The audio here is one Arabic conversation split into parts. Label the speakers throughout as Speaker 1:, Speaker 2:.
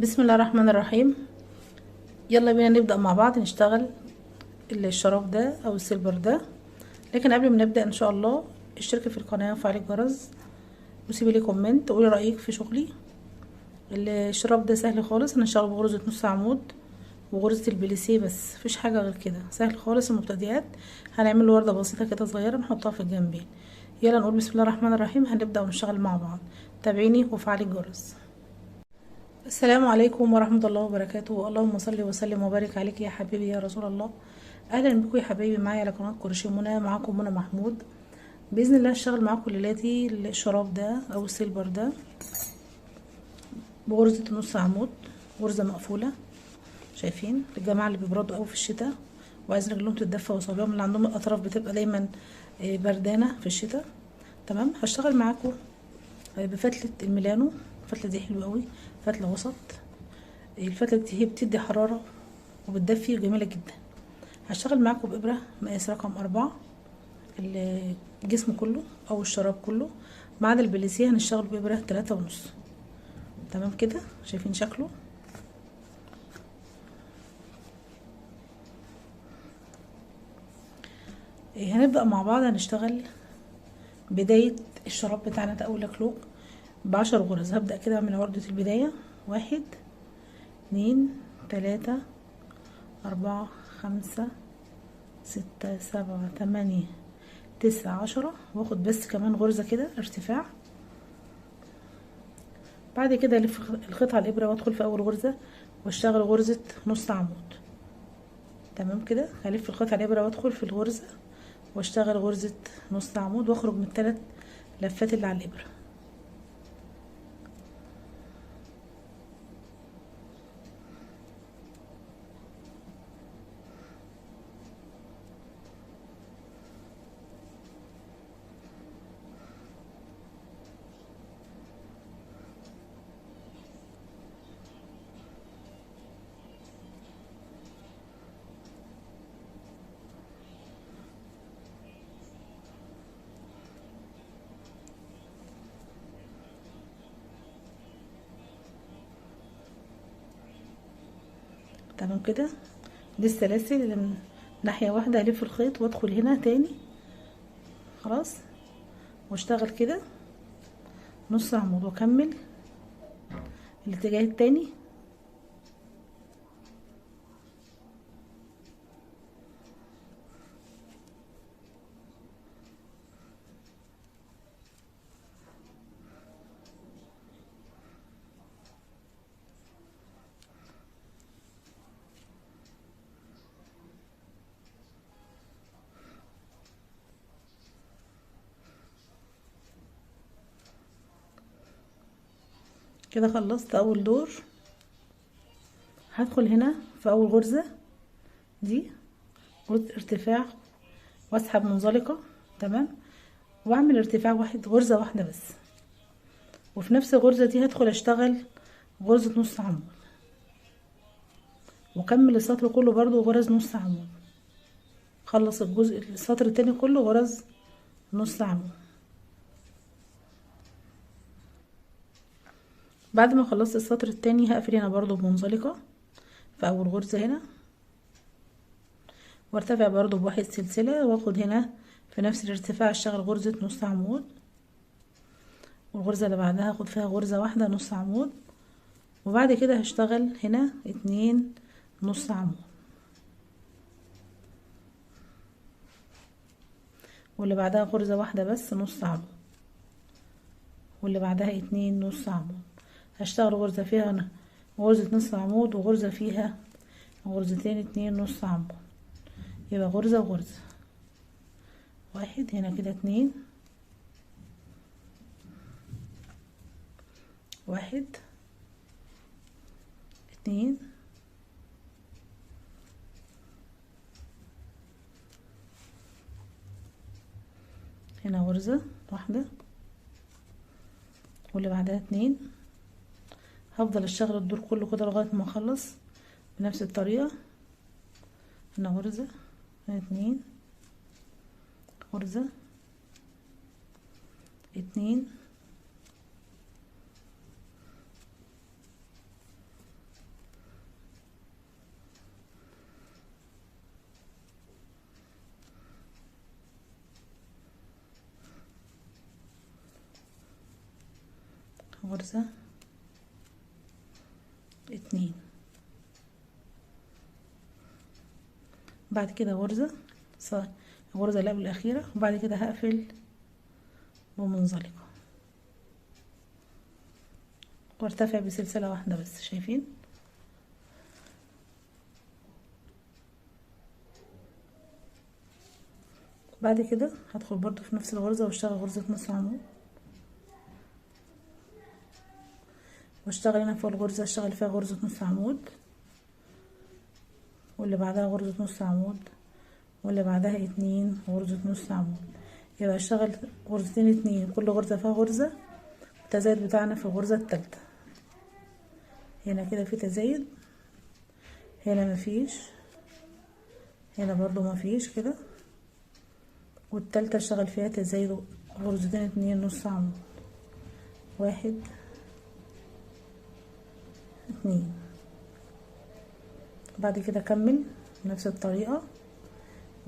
Speaker 1: بسم الله الرحمن الرحيم. يلا بينا نبدأ مع بعض نشتغل الشراب ده او السيلفر ده. لكن قبل ما نبدأ ان شاء الله اشتركي في القناة وفعلي الجرس وسيبي لي كومنت وقولي رأيك في شغلي. الشراب ده سهل خالص، هنشتغل بغرزة نص عمود وغرزة البليسيه بس، مفيش حاجة غير كده، سهل خالص المبتدئات. هنعمل له وردة بسيطة كده صغيرة نحطها في الجنبين. يلا نقول بسم الله الرحمن الرحيم، هنبدأ ونشتغل مع بعض. تابعيني وفعلي الجرس. السلام عليكم ورحمة الله وبركاته. اللهم صل وسلم وبارك عليك يا حبيبي يا رسول الله. اهلا بكم يا حبايبي معايا على قناة كروشيه منى. معاكم منى محمود. باذن الله هشتغل معاكم ليلاتي الشراب ده او السيلفر ده بغرزة نص عمود، غرزة مقفولة. شايفين الجماعة اللي بيبردوا قوي في الشتاء وعايز رجلهم تتدفى وصابعهم اللي عندهم الاطراف بتبقى دايما بردانة في الشتاء. تمام، هشتغل معاكم بفتلة الميلانو. الفتلة دي حلوة قوي، فتلة وسط. الفتلة دي هي بتدي حرارة وبتدفي وجميلة جدا. هشتغل معاكم بإبرة مقاس رقم 4 الجسم كله أو الشراب كله ما عدا البليسيه، هنشتغل بإبرة 3.5. تمام كده، شايفين شكله. هنبدأ مع بعض هنشتغل بداية الشراب بتاعنا ده أول كلوك ب10 غرز. هبدأ كده من عقدة البداية 1 2 3 4 5 6 7 8 9 10، واخد بس كمان غرزة كده ارتفاع. بعد كده الف الخيط على الابره وادخل في اول غرزة واشتغل غرزة نص عمود. تمام كده، هلف الخيط على الابره وادخل في الغرزة واشتغل غرزة نص عمود واخرج من الثلاث لفات اللي على الابره. تمام كده، دي السلاسل اللي من ناحية واحدة. هلف الخيط وادخل هنا تاني خلاص واشتغل كده نص عمود واكمل الاتجاه التاني. كده خلصت اول دور. هدخل هنا في اول غرزة دي غرزة ارتفاع واسحب منزلقة. تمام، واعمل ارتفاع واحد غرزة واحدة بس، وفي نفس الغرزة دي هدخل اشتغل غرزة نص عمود وكمل السطر كله برضو غرز نص عمود. خلص السطر التاني كله غرز نص عمود. بعد ما خلصت السطر التاني هقفل هنا برضو بمنزلقة في اول غرزة هنا، وارتفع برضو بواحد سلسلة واخد هنا في نفس الارتفاع اشتغل غرزة نص عمود، والغرزة اللي بعدها هاخد فيها غرزة واحدة نص عمود، وبعد كده هشتغل هنا 2 نص عمود، واللي بعدها غرزة واحدة بس نص عمود، واللي بعدها 2 نص عمود. هشتغل غرزة فيها هنا غرزة نص عمود وغرزة فيها غرزتين 2 نص عمود، يبقى غرزة وغرزة. واحد هنا كده 2 1 2 هنا غرزة واحدة واللي بعدها 2. هفضل اشتغل الدور كله كده لغاية ما اخلص بنفس الطريقة. هنا غرزة، هنا 2 غرزة 2 غرزة، اتنين، بعد كده غرزة، الغرزة اللي قبل الأخيرة، وبعد كده هقفل بمنزلقة وارتفع بسلسلة واحدة بس. شايفين؟ بعد كده هدخل برضو في نفس الغرزة واشتغل غرزة نص عمود، واشتغل هنا فوق الغرزة اشتغل فيها غرزة نص عمود، واللي بعدها غرزة نص عمود، واللي بعدها اتنين غرزة نص عمود. يبقى اشتغل غرزتين اتنين، كل غرزة فيها غرزة. التزايد بتاعنا في الغرزة التالتة. هنا كده في تزايد، هنا مفيش، هنا برضو مفيش كده، والتالتة اشتغل فيها تزايد غرزتين اتنين نص عمود، واحد، اتنين. بعد كده اكمل نفس الطريقة،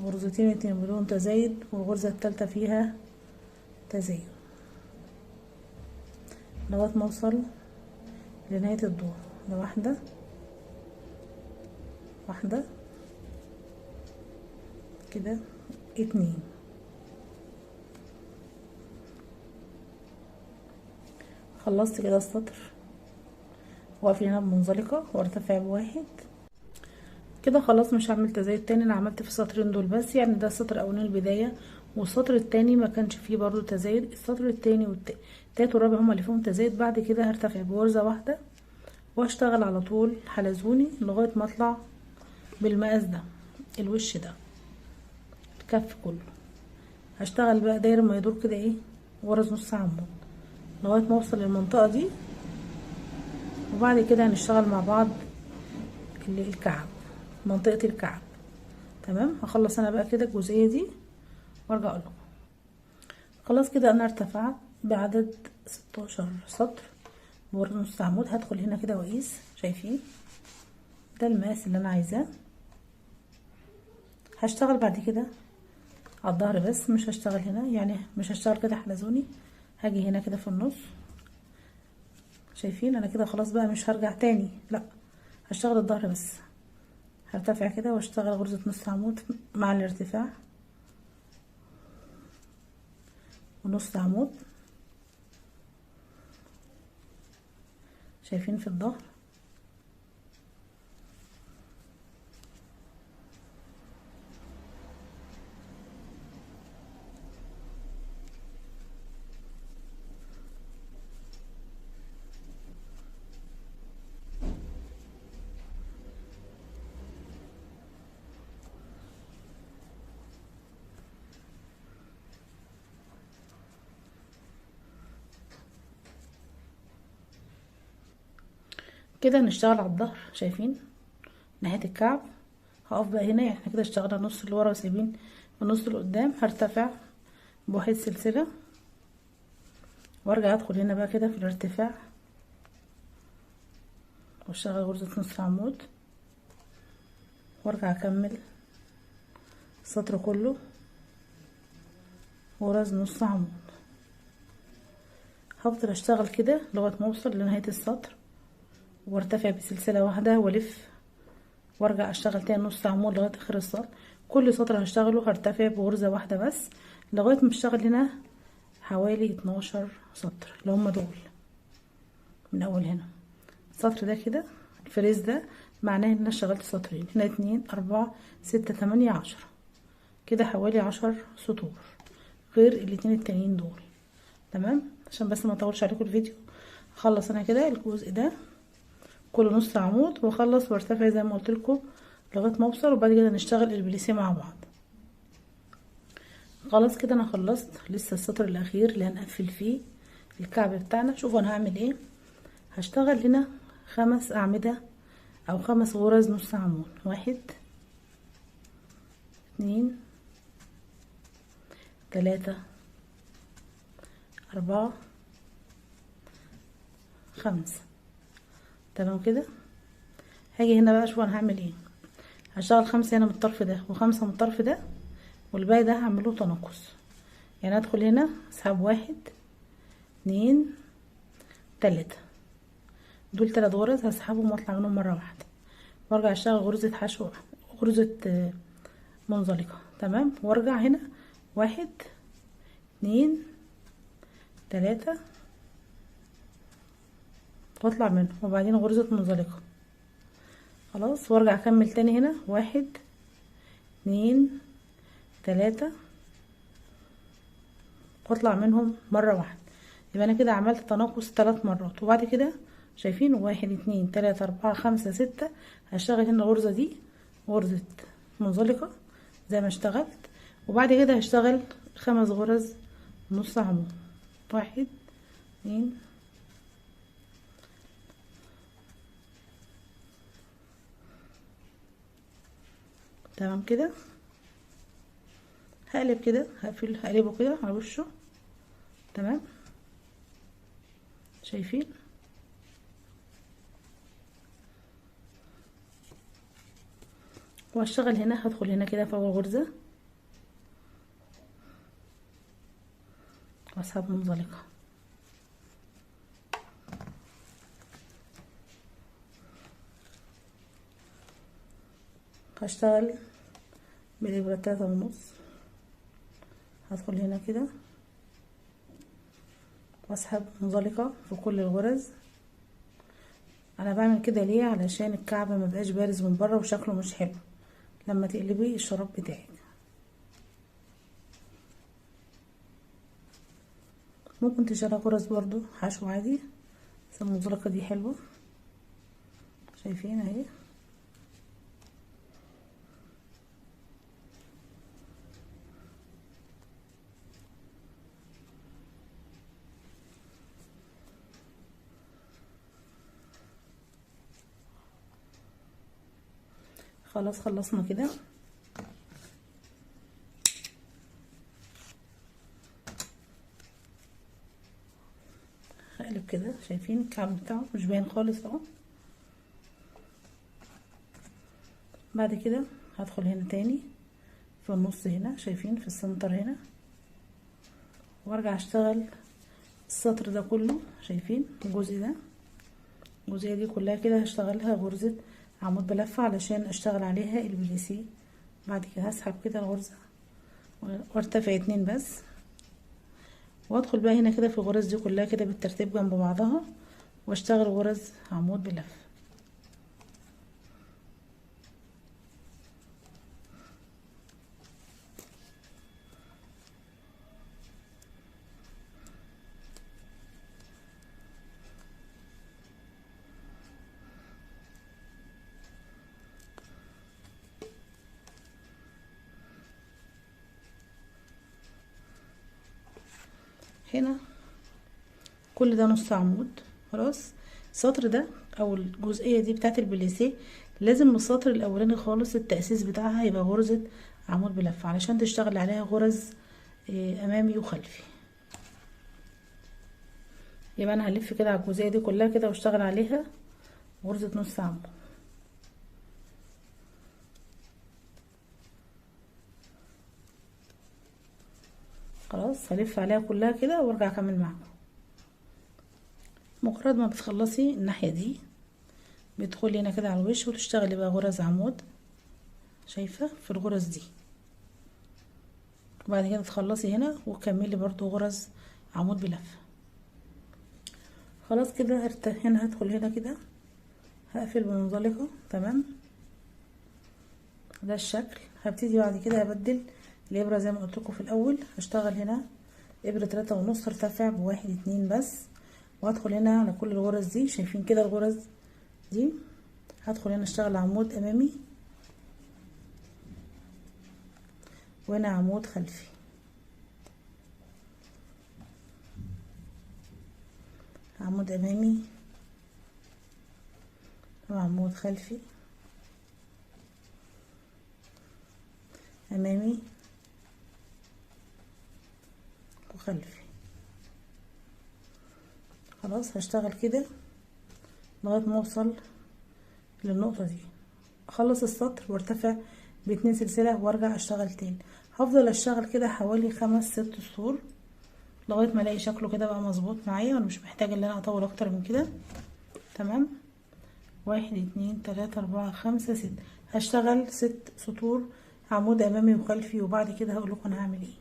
Speaker 1: غرزتين اتنين بدون تزايد، والغرزة التالتة فيها تزايد لغاية ما اوصل لنهاية الدور. ده واحدة، واحدة كده، اتنين. خلصت كده السطر، واقفل هنا بمنزلقة وارتفع بواحد كده. خلاص مش هعمل تزايد تاني، انا عملت في السطرين دول بس، يعني ده السطر الاولاني البداية، والسطر التاني ما كانش فيه برضو تزايد. السطر التاني والتالت والرابع هما اللي فيهم تزايد. بعد كده هرتفع بغرزة واحدة واشتغل على طول حلزوني لغاية ما اطلع بالمقاس ده، الوش ده، الكف كله. هشتغل بقى داير ما يدور كده ايه، غرز نص عمود لغاية ما اوصل للمنطقة دي، وبعد كده هنشتغل مع بعض الكعب، منطقة الكعب. تمام. هخلص انا بقى كده الجزئية دي وارجع اقول لكم. خلاص كده انا ارتفعت بعدد 16 سطر بغرز نص عمود. هدخل هنا كده واقيس. شايفين؟ ده المقاس اللي انا عايزاه. هشتغل بعد كده على الظهر بس، مش هشتغل هنا، يعني مش هشتغل كده حلزوني. هاجي هنا كده في النص. شايفين؟ انا كده خلاص بقى مش هرجع تاني، لا، هشتغل الظهر بس. هرتفع كده واشتغل غرزة نص عمود مع الارتفاع، ونص عمود. شايفين في الظهر؟ كده نشتغل على الظهر. شايفين نهاية الكعب؟ هقف بقى هنا، يعني احنا كده اشتغلنا النص اللي ورا وسايبين النص اللي قدام. هرتفع بواحد سلسلة وارجع ادخل هنا بقى كده في الارتفاع واشتغل غرزة نص عمود، وارجع اكمل السطر كله غرز نص عمود. هفضل اشتغل كده لغاية ما اوصل لنهاية السطر، وارتفع بسلسلة واحدة والف وارجع اشتغل تاني نص عمود لغاية اخر السطر. كل سطر هشتغله هرتفع بغرزة واحدة بس لغاية ما اشتغل هنا حوالي 12 سطر اللي هم دول من اول هنا. السطر ده كده الفريز ده معناه ان انا اشتغلت سطرين، هنا 2 4 6 8 10 كده، حوالي 10 سطور غير الاتنين التانيين دول. تمام. عشان بس ما اطولش عليكم الفيديو، اخلص انا كده الجزء ده كله نص عمود واخلص وارتفع زي ما قلت لكم لغايه ما اوصل، وبعد كده نشتغل البليسيه مع بعض. خلاص كده انا خلصت، لسه السطر الاخير اللي هنقفل فيه الكعب بتاعنا. شوفوا انا هعمل ايه. هشتغل هنا 5 اعمده او 5 غرز نص عمود، 1 2 3 4 5. تمام كده. هاجي هنا بقى شوفوا انا هعمل ايه. هشتغل 5 هنا من الطرف ده و5 من الطرف ده، والباقي ده هعمله تناقص. يعني ادخل هنا اسحب 1 2 3. دول 3 غرز هسحبهم واطلع منهم مره واحده، وارجع اشتغل غرزه حشو، غرزه منزلقه. تمام. وارجع هنا 1 2 3 واطلع منهم، وبعدين غرزه منزلقه. خلاص. وارجع اكمل تاني هنا 1 2 3 واطلع منهم مره واحده. يبقى انا كده عملت تناقص 3 مرات. وبعد كده شايفين 1 2 3 4 5 6 هشتغل هنا الغرزه دي غرزه منزلقه زي ما اشتغلت، وبعد كده هشتغل 5 غرز نص عمود. 1 2 تمام كده. هقلب كده، هقلبه كده على وشه. تمام. شايفين؟ وهشتغل هنا، هدخل هنا كده في اول غرزه واسحب منزلقه. هشتغل بالابره 3.5. هدخل هنا كده واسحب منزلقه في كل الغرز. انا بعمل كده ليه؟ علشان الكعب ما بقاش بارز من بره وشكله مش حلو لما تقلبي الشراب بتاعك. ممكن تشيلها غرز برضو حشو عادي، بس المنزلقه دي حلوه. شايفين اهي؟ خلاص خلصنا كده. هقلب كده، شايفين الكعب بتاعه مش باين خالص اهو. بعد كده هدخل هنا تاني في النص هنا، شايفين في السنتر هنا، وارجع اشتغل السطر ده كله. شايفين الجزء ده، الجزئيه دي كلها كده هشتغلها غرزه عمود بلفه علشان اشتغل عليها البليسيه. بعد كده هسحب كده الغرزه وارتفع 2 بس، وادخل بقى هنا كده في الغرز دي كلها كده بالترتيب جنب بعضها، واشتغل غرز عمود بلفه. هنا كل ده نص عمود. خلاص. السطر ده او الجزئيه دي بتاعت البليسيه لازم السطر الاولاني خالص التأسيس بتاعها يبقى غرزه عمود بلفه علشان تشتغل عليها غرز امامي وخلفي. يبقى انا هلف كده على الجزئيه دي كلها كده واشتغل عليها غرزه نص عمود. خلاص. هلف عليها كلها كده وارجع اكمل معاكم. مجرد ما بتخلصي الناحيه دي بتدخلي هنا كده على الوش وتشتغلي بقى غرز عمود، شايفه في الغرز دي. وبعد كده تخلصي هنا وكملي برضو غرز عمود بلفه. خلاص كده. هنا هدخل هنا كده هقفل بمنزلقه. تمام. ده الشكل. هبتدي بعد كده ابدل الابره زي ما قلت لكم في الاول. هشتغل هنا ابره 3.5 ارتفع ب1 2 بس، وهدخل هنا على كل الغرز دي. شايفين كده الغرز دي؟ هدخل هنا اشتغل عمود امامي وهنا عمود خلفي. عمود امامي وعمود خلفي، امامي وخلفي. خلاص. هشتغل كده لغايه ما اوصل للنقطه دي، اخلص السطر وارتفع ب2 سلسله وارجع اشتغل تاني. هفضل اشتغل كده حوالي 5 6 سطور لغايه ما الاقي شكله كده بقى مظبوط معايا، وانا مش محتاجه ان انا اطول اكتر من كده. تمام. 1 2 3 4 5 6. هشتغل 6 سطور عمود امامي وخلفي، وبعد كده هقول لكم انا هعمل ايه.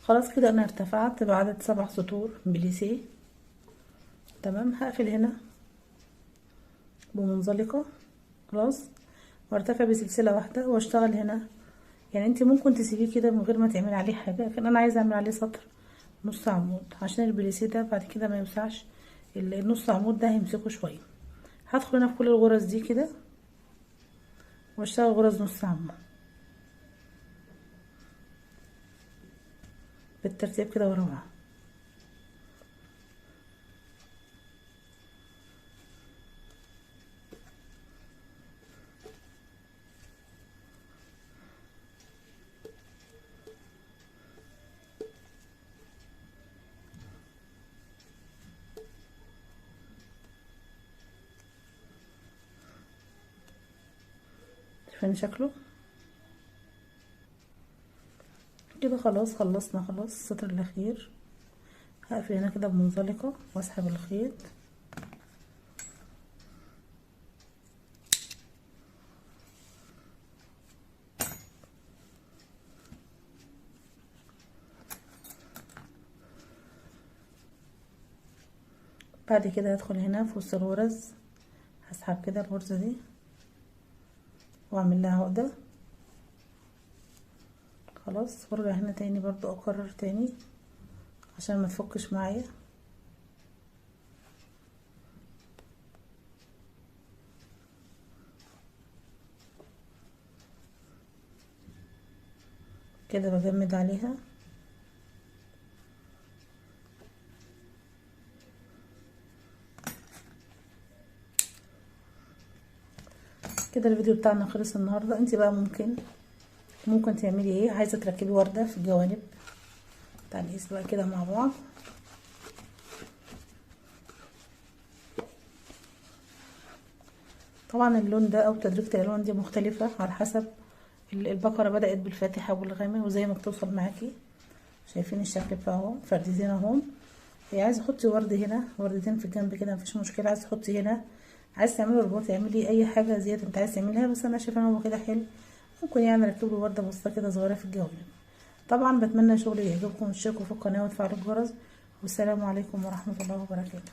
Speaker 1: خلاص كده انا ارتفعت بعدد 7 سطور بليسيه. تمام. هقفل هنا بمنزلقه. خلاص. وارتفع بسلسله واحده واشتغل هنا. يعني انت ممكن تسيبيه كده من غير ما تعملي عليه حاجه، لكن انا عايزه اعمل عليه سطر نص عمود عشان البليسيه ده بعد كده ما يوسعش. النص عمود ده هيمسكه شويه. هدخل هنا في كل الغرز دي كده واشتغل غرز نص عمود بالترتيب كده ورا بعض. شايفين شكله كده؟ خلاص خلصنا خلاص السطر الاخير. هقفل هنا كده بمنزلقه واسحب الخيط. بعد كده هدخل هنا في وسط الغرز، هسحب كده الغرزه دي واعمل لها عقده. خلاص. وارجع هنا تاني برضو اكرر تاني عشان ما تفكش معايا. كده بجمد عليها. كده الفيديو بتاعنا خلص النهارده. انت بقى ممكن تعملي ايه؟ عايزه تركبي ورده في الجوانب. تعالي نقيس بقى كده مع بعض. طبعا اللون ده او تدريجة الالوان دي مختلفه على حسب البقره بدات بالفاتحه والغامق وزي ما بتوصل معاكي. شايفين الشكل بتاعه؟ فردتين اهم. هي عايزه تحطي ورد هنا، وردتين في الجنب كده مفيش مشكله. عايزه تحطي هنا، عايزه تعملي رباط، اعملي اي حاجه زياده انت عايزه تعمليها، بس انا شايفه ان هو كده حلو. ممكن يعني اركب له ورده بسيطه كده صغيره في الجوانب. طبعا بتمنى شغلي يعجبكم، وتشتركوا في القناه وتفعلوا الجرس. والسلام عليكم ورحمه الله وبركاته.